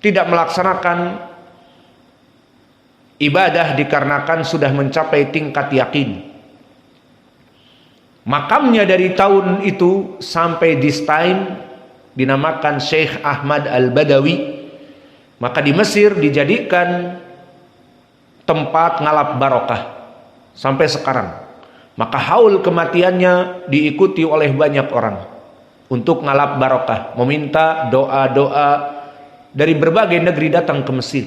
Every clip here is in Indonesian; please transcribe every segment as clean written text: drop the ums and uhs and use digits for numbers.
tidak melaksanakan ibadah dikarenakan sudah mencapai tingkat yakin. Makamnya dari tahun itu sampai this time dinamakan Syekh Ahmad Al-Badawi. Maka di Mesir dijadikan tempat ngalap barokah sampai sekarang. Maka haul kematiannya diikuti oleh banyak orang untuk ngalap barokah, meminta doa-doa dari berbagai negeri datang ke Mesir.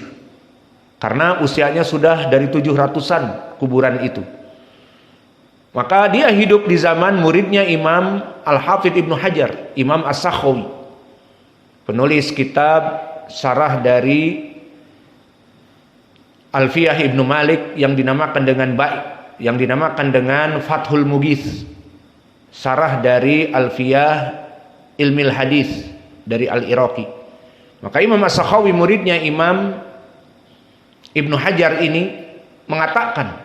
Karena usianya sudah dari 700-an kuburan itu. Maka dia hidup di zaman muridnya Imam Al-Hafidh Ibnu Hajar, Imam As-Sakhawi, penulis kitab syarah dari Alfiyah Ibnu Malik yang dinamakan dengan Fathul Mughith, syarah dari Alfiyah Ilmil Hadis dari Al-Iraqi. Maka Imam As-Sakhawi muridnya Imam Ibnu Hajar ini mengatakan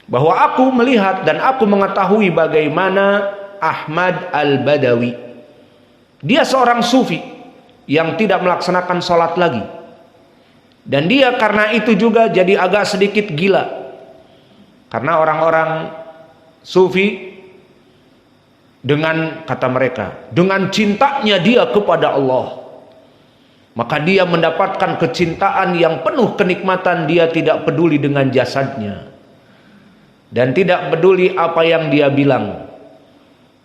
bahwa aku melihat dan aku mengetahui bagaimana Ahmad Al-Badawi, dia seorang sufi yang tidak melaksanakan sholat lagi, dan dia karena itu juga jadi agak sedikit gila, karena orang-orang sufi dengan kata mereka, dengan cintanya dia kepada Allah, maka dia mendapatkan kecintaan yang penuh kenikmatan. Dia tidak peduli dengan jasadnya dan tidak peduli apa yang dia bilang.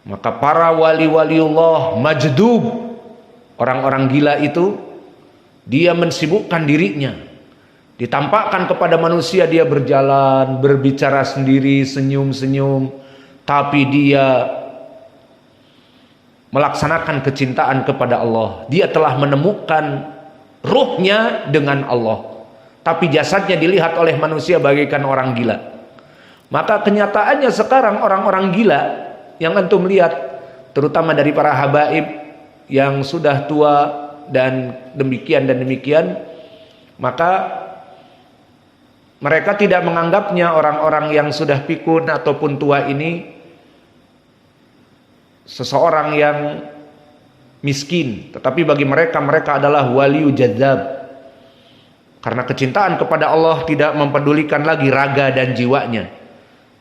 Maka para wali-waliullah majdub, orang-orang gila itu, dia mensibukkan dirinya, ditampakkan kepada manusia dia berjalan, berbicara sendiri, senyum-senyum, tapi dia melaksanakan kecintaan kepada Allah. Dia telah menemukan ruhnya dengan Allah, tapi jasadnya dilihat oleh manusia bagaikan orang gila. Maka kenyataannya sekarang orang-orang gila yang antum lihat, terutama dari para habaib yang sudah tua dan demikian, maka mereka tidak menganggapnya orang-orang yang sudah pikun ataupun tua ini seseorang yang miskin, tetapi bagi mereka, mereka adalah waliu jadzab, karena kecintaan kepada Allah tidak mempedulikan lagi raga dan jiwanya.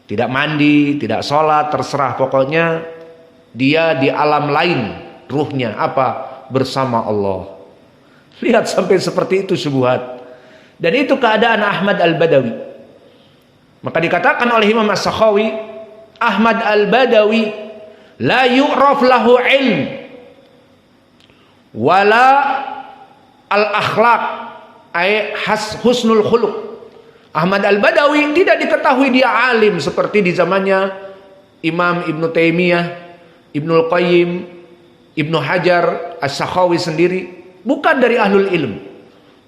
Tidak mandi, tidak sholat, terserah, pokoknya dia di alam lain, ruhnya apa? Bersama Allah. Lihat sampai seperti itu syubhat. Dan itu keadaan Ahmad Al-Badawi. Maka dikatakan oleh Imam As-Sakhawi, Ahmad Al-Badawi la yu'raf lahu ilm wala al-akhlaq ay husnul khuluq. Ahmad Al-Badawi tidak diketahui dia alim seperti di zamannya Imam Ibnu Taimiyah, Ibnul Qayyim, Ibnu Hajar, As-Sakhawi sendiri. Bukan dari ahlul ilm,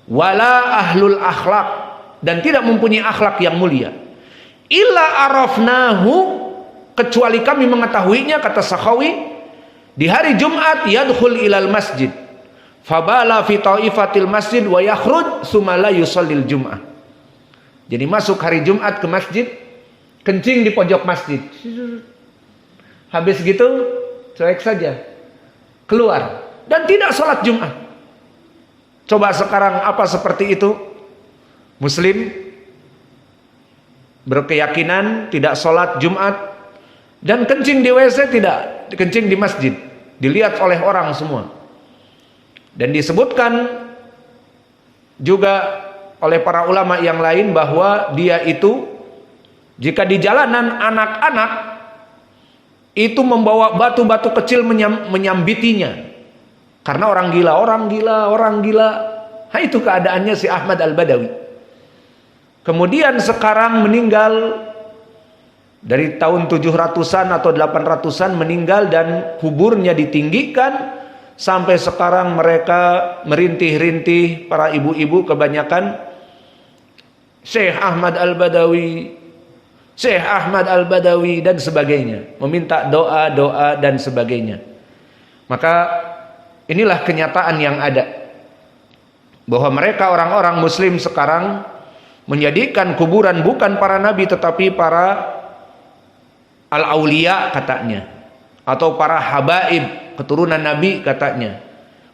wala ahlul akhlak, dan tidak mempunyai akhlak yang mulia. Illa arafnahu, kecuali kami mengetahuinya, kata Sakhawi, di hari Jumat yadkhul ilal masjid fabala fi taifatil masjid wa yakhruj summa la yusallil jum'ah. Jadi masuk hari Jumat ke masjid, kencing di pojok masjid, habis gitu cuek saja keluar dan tidak sholat Jumat. Coba sekarang apa seperti itu? Muslim berkeyakinan tidak sholat Jumat dan kencing di WC, tidak, kencing di masjid, dilihat oleh orang semua. Dan disebutkan juga oleh para ulama yang lain bahwa dia itu jika di jalanan anak-anak itu membawa batu-batu kecil menyambitinya, karena orang gila. Nah, itu keadaannya si Ahmad Al-Badawi. Kemudian sekarang meninggal dari tahun 700-an atau 800-an meninggal, dan kuburnya ditinggikan. Sampai sekarang mereka merintih-rintih, para ibu-ibu kebanyakan, Syekh Ahmad Al-Badawi, Syekh Ahmad Al-Badawi dan sebagainya, meminta doa-doa dan sebagainya. Maka inilah kenyataan yang ada, bahwa mereka orang-orang muslim sekarang menjadikan kuburan bukan para nabi tetapi para al-auliya katanya, atau para habaib, keturunan nabi katanya.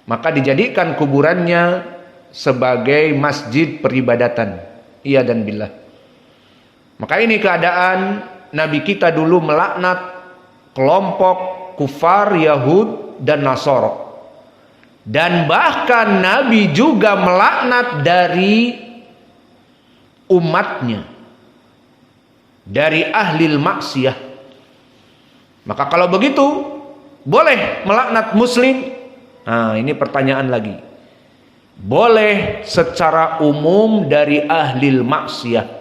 Maka dijadikan kuburannya sebagai masjid peribadatan. Iya dan billah. Maka ini keadaan Nabi kita dulu melaknat kelompok kufar Yahud dan Nasara. Dan bahkan Nabi juga melaknat dari umatnya, dari ahlil maksiyah. Maka kalau begitu boleh melaknat muslim? Nah, ini pertanyaan lagi. Boleh secara umum dari ahlil maksiyah.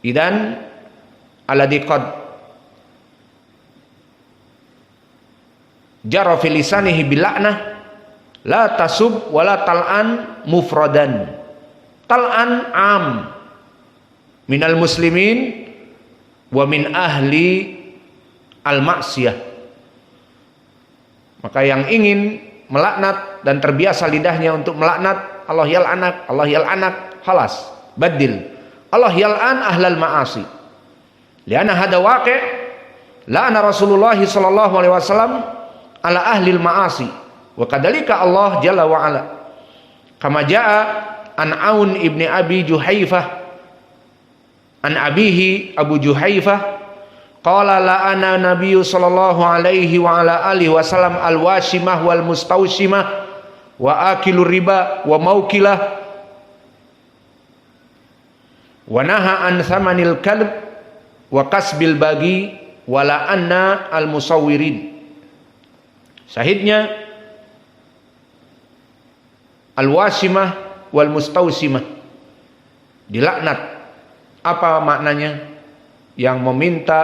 Idan alladzi qad jara fi lisanihi bil la'nah la tasub wala tal'an mufradan. Tal'an am minal muslimin wa min ahli al maksiyah. Maka yang ingin melaknat dan terbiasa lidahnya untuk melaknat, Allah yal'anak, khalas, badil. Allah yal'an ahlal ma'asi. Lianna hada waqi' la'ana Rasulullah sallallahu alaihi wasallam ala ahlil ma'asi. Wa kadzalika Allah jalla wa ala. Kama jaa an Aun ibni Abi Juhaifah an abihi Abu Juhaifah qala la'ana Nabiyyu sallallahu alaihi wa ala alihi wasallam al-washimah wal mustawshimah wa akilur riba wa maukilah wa naha an thamanil kalb wa kasbil bagi wa la'anna al-musawwirin. Syahidnya al-washimah wal mustawshimah, dilaknat. Apa maknanya? Yang meminta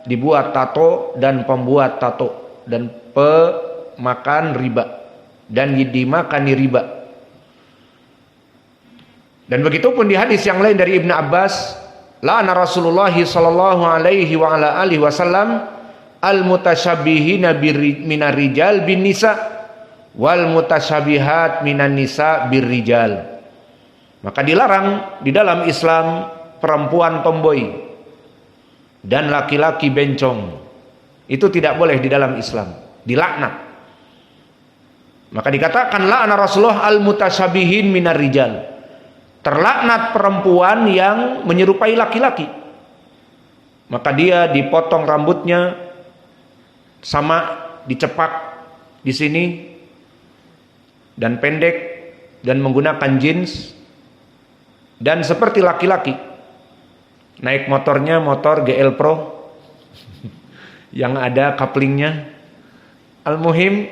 dibuat tato dan pembuat tato dan pemakan riba dan dimakani riba. Dan begitupun di hadis yang lain dari Ibnu Abbas, la'ana Rasulullah sallallahu alaihi wa ala alihi wasallam al-mutasyabbihina minar rijal bin nisa wal mutasyabihat minan nisa bir rijal. Maka dilarang di dalam Islam perempuan tomboy dan laki-laki bencong. Itu tidak boleh di dalam Islam, dilaknat. Maka dikatakan la'ana Rasulullah al-mutasyabihin minar rijal. Terlaknat perempuan yang menyerupai laki-laki. Maka dia dipotong rambutnya sama dicepak di sini dan pendek dan menggunakan jeans dan seperti laki-laki. Naik motornya motor GL Pro yang ada couplingnya. Al-muhim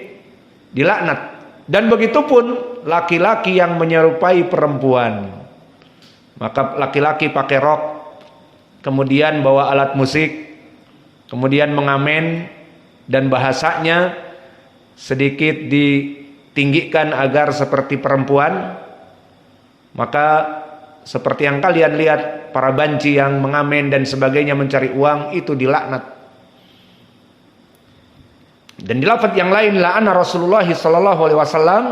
dilaknat. Dan begitupun laki-laki yang menyerupai perempuan. Maka laki-laki pakai rok, kemudian bawa alat musik, kemudian mengamen, dan bahasanya sedikit ditinggikan agar seperti perempuan. Maka seperti yang kalian lihat, para banci yang mengamen dan sebagainya mencari uang, itu dilaknat. Dan di lafaz yang lain, la'ana Rasulullah sallallahu alaihi wasallam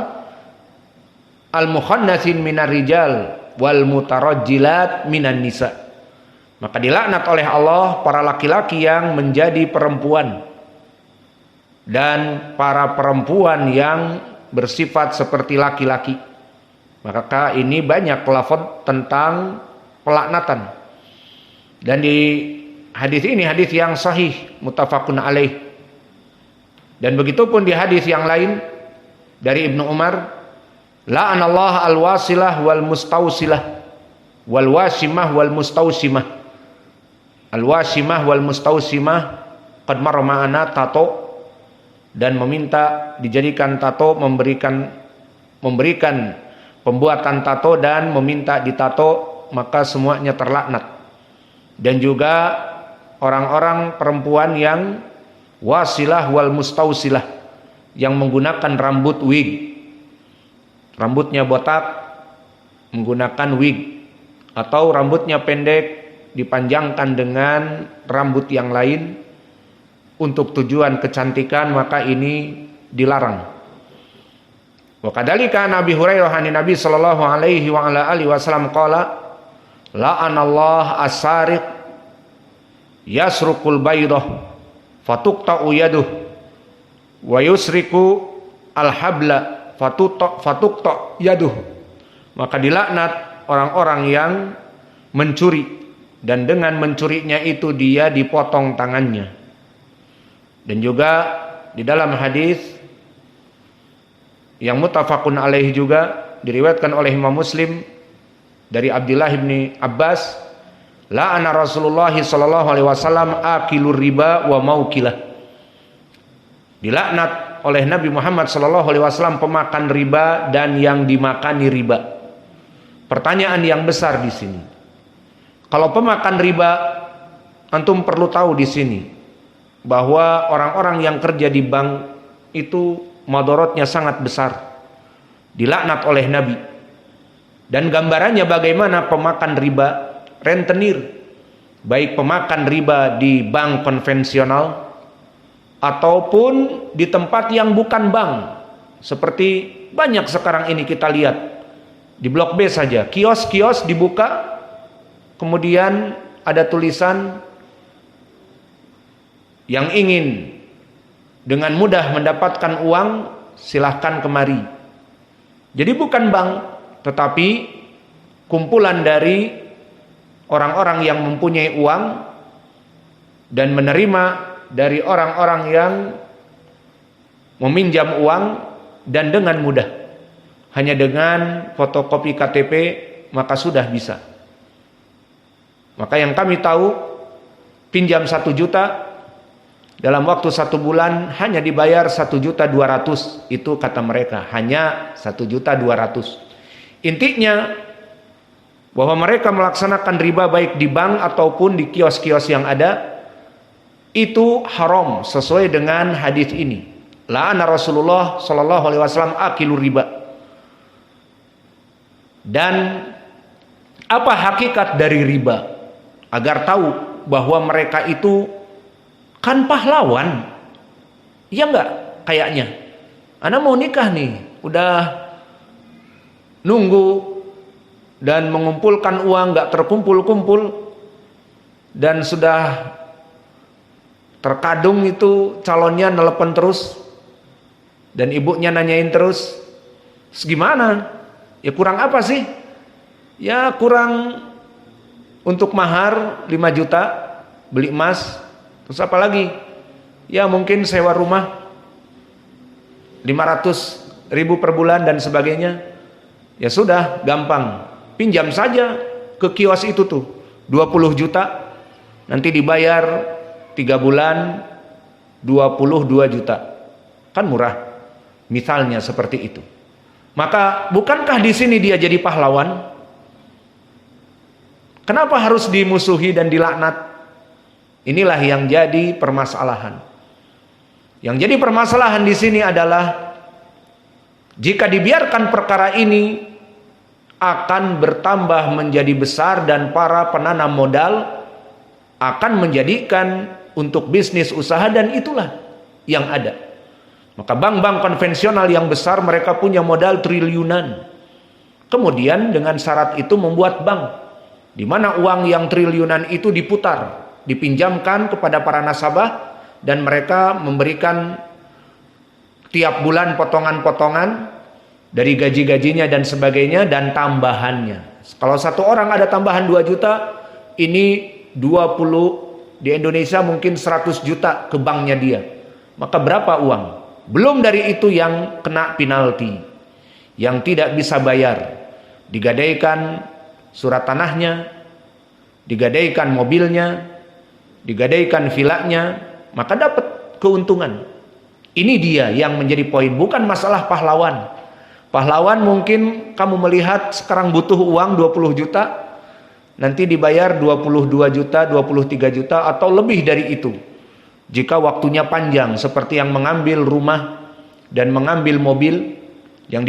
al-mukhannatsin minar rijal wal mutarajjilat minan nisa. Maka dilaknat oleh Allah para laki-laki yang menjadi perempuan dan para perempuan yang bersifat seperti laki-laki. Maka ini banyak lafaz tentang pelaknatan. Dan di hadis ini hadis yang sahih muttafaqun alaih. Dan begitupun di hadis yang lain dari Ibnu Umar, la'anallahu al-wasilah wal mustausilah wal wasimah wal mustausimah. Al-wasimah wal mustausimah qad marra ma'ana tato, dan meminta dijadikan tato, memberikan pembuatan tato dan meminta ditato, maka semuanya terlaknat. Dan juga orang-orang perempuan yang wasilah wal mustausilah, yang menggunakan rambut wig, rambutnya botak menggunakan wig, atau rambutnya pendek dipanjangkan dengan rambut yang lain untuk tujuan kecantikan, maka ini dilarang. Wa kadzalika Nabi Hurairah an Nabi sallallahu alaihi wa ala alihi wasallam qala la'anallahu as-sariq yasruqul baydah fatuqta'u yaduh wa yusriku al-habla fatukta yaduh. Maka dilaknat orang-orang yang mencuri, dan dengan mencurinya itu dia dipotong tangannya. Dan juga di dalam hadis yang muttafaqun alaihi juga diriwayatkan oleh Imam Muslim dari Abdullah bin Abbas, la'ana Rasulullah sallallahu alaihi wasallam akilur riba wa maukilah. Dilaknat oleh Nabi Muhammad sallallahu alaihi wasallam pemakan riba dan yang dimakani riba. Pertanyaan yang besar di sini. Kalau pemakan riba, antum perlu tahu di sini bahwa orang-orang yang kerja di bank itu madorotnya sangat besar. Dilaknat oleh Nabi. Dan gambarannya bagaimana pemakan riba, rentenir, baik pemakan riba di bank konvensional ataupun di tempat yang bukan bank, seperti banyak sekarang ini kita lihat di Blok B saja, kios-kios dibuka, kemudian ada tulisan yang ingin dengan mudah mendapatkan uang silahkan kemari. Jadi bukan bank, tetapi kumpulan dari orang-orang yang mempunyai uang dan menerima dari orang-orang yang meminjam uang, dan dengan mudah, hanya dengan fotokopi KTP maka sudah bisa. Maka yang kami tahu, pinjam 1 juta dalam waktu 1 bulan hanya dibayar 1.200.000, itu kata mereka, hanya 1.200.000. Intinya bahwa mereka melaksanakan riba baik di bank ataupun di kios-kios yang ada, itu haram sesuai dengan hadis ini. La'ana Rasulullah sallallahu alaihi wasallam akilur riba. Dan apa hakikat dari riba? Agar tahu bahwa mereka itu kan pahlawan. Ya enggak? Kayaknya Ana mau nikah nih, udah nunggu dan mengumpulkan uang gak terkumpul-kumpul, dan sudah terkadung itu calonnya nelpon terus, dan ibunya nanyain terus, gimana? Ya kurang apa sih? Ya kurang untuk mahar 5 juta, beli emas, terus apa lagi? Ya mungkin sewa rumah 500.000 per bulan dan sebagainya. Ya sudah, gampang, pinjam saja ke kios itu tuh 20 juta, nanti dibayar 3 bulan 22 juta. Kan murah. Misalnya seperti itu. Maka bukankah di sini dia jadi pahlawan? Kenapa harus dimusuhi dan dilaknat? Inilah yang jadi permasalahan. Yang jadi permasalahan di sini adalah jika dibiarkan perkara ini akan bertambah menjadi besar, dan para penanam modal akan menjadikan untuk bisnis usaha, dan itulah yang ada. Maka bank-bank konvensional yang besar mereka punya modal triliunan. Kemudian dengan syarat itu membuat bank di mana uang yang triliunan itu diputar, dipinjamkan kepada para nasabah, dan mereka memberikan tiap bulan potongan-potongan dari gaji-gajinya dan sebagainya, dan tambahannya. Kalau satu orang ada tambahan 2 juta, ini 20 di Indonesia mungkin 100 juta ke banknya dia. Maka berapa uang? Belum dari itu yang kena penalti, yang tidak bisa bayar, digadaikan surat tanahnya, digadaikan mobilnya, digadaikan vilanya, maka dapat keuntungan. Ini dia yang menjadi poin, bukan masalah pahlawan. Pahlawan mungkin kamu melihat sekarang butuh uang 20 juta, nanti dibayar 22 juta, 23 juta atau lebih dari itu. Jika waktunya panjang, seperti yang mengambil rumah dan mengambil mobil yang